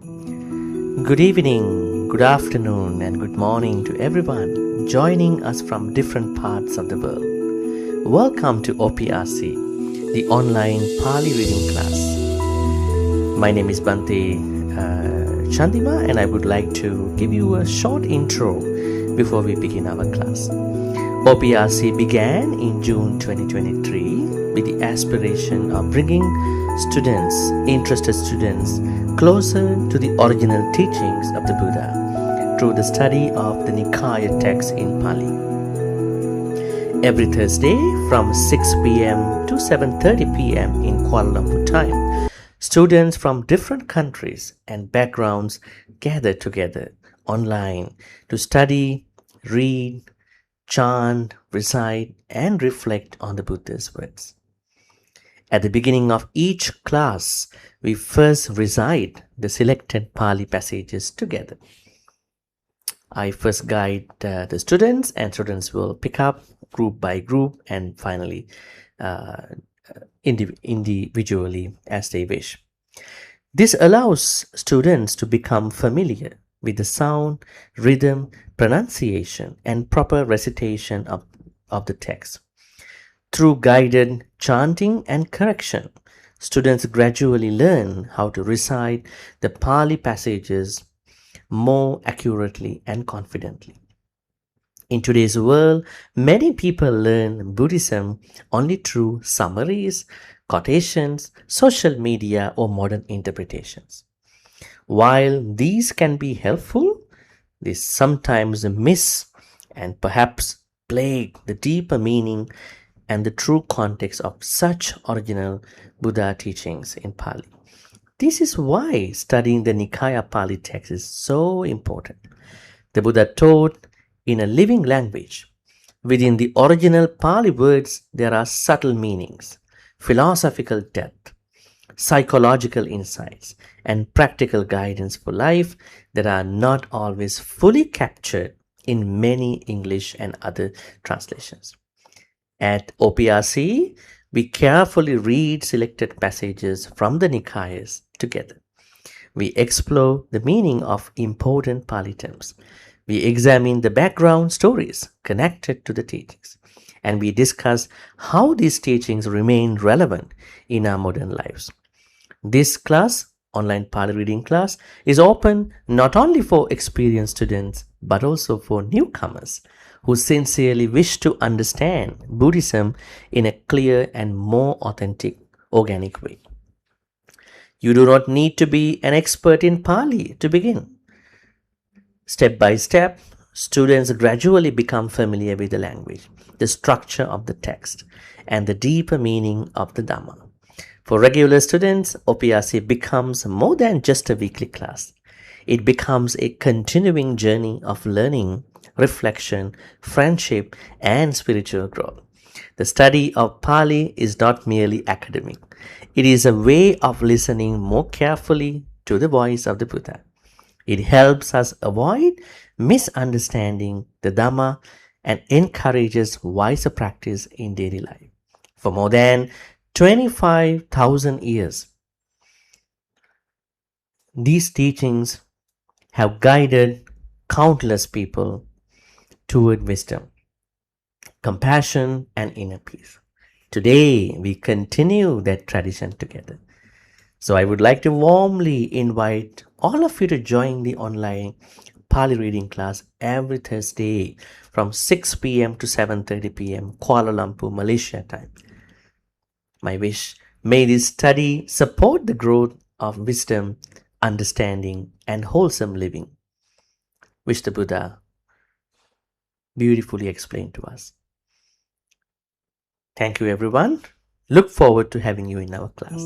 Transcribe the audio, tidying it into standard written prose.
Good evening, good afternoon, and good morning to everyone joining us from different parts of the world. Welcome to OPRC, the online Pāli reading class. My name is Bhante Chandima, and I would like to give you a short intro before we begin our class. OPRC began in June 2023 with the aspiration of bringing interested students, closer to the original teachings of the Buddha through the study of the Nikāya text in Pāli. Every Thursday from 6 p.m. to 7:30 p.m. in Kuala Lumpur time, students from different countries and backgrounds gather together online to study, read, chant, recite, and reflect on the Buddha's words. At the beginning of each class, we first recite the selected Pāli passages together. I first guide the students, and students will pick up group by group and finally individually as they wish. This allows students to become familiar with the sound, rhythm, pronunciation, and proper recitation of the text. Through guided chanting and correction, students gradually learn how to recite the Pāli passages more accurately and confidently. In today's world, many people learn Buddhism only through summaries, quotations, social media, or modern interpretations. While these can be helpful, they sometimes miss and perhaps plague the deeper meaning and the true context of such original Buddha teachings in Pāli. This is why studying the Nikāya Pāli text is so important. The Buddha taught in a living language. Within the original Pāli words, there are subtle meanings, philosophical depth, psychological insights, and practical guidance for life that are not always fully captured in many English and other translations. At OPRC, we carefully read selected passages from the Nikāyas together. We explore the meaning of important Pāli terms. We examine the background stories connected to the teachings, and we discuss how these teachings remain relevant in our modern lives. This class, online Pāli reading class, is open not only for experienced students but also for newcomers who sincerely wish to understand Buddhism in a clear and more authentic, organic way. You do not need to be an expert in Pāli to begin. Step by step, students gradually become familiar with the language, the structure of the text, and the deeper meaning of the Dhamma. For regular students, OPRC becomes more than just a weekly class. It becomes a continuing journey of learning, reflection, friendship, and spiritual growth. The study of Pāli is not merely academic. It is a way of listening more carefully to the voice of the Buddha. It helps us avoid misunderstanding the Dhamma and encourages wiser practice in daily life. For more than 25,000 years, these teachings have guided countless people toward wisdom, compassion, and inner peace. Today, we continue that tradition together. So I would like to warmly invite all of you to join the online Pāli reading class every Thursday from 6 p.m. to 7:30 p.m. Kuala Lumpur, Malaysia time. My wish, may this study support the growth of wisdom, understanding, and wholesome living, which the Buddha beautifully explained to us. Thank you, everyone. Look forward to having you in our class.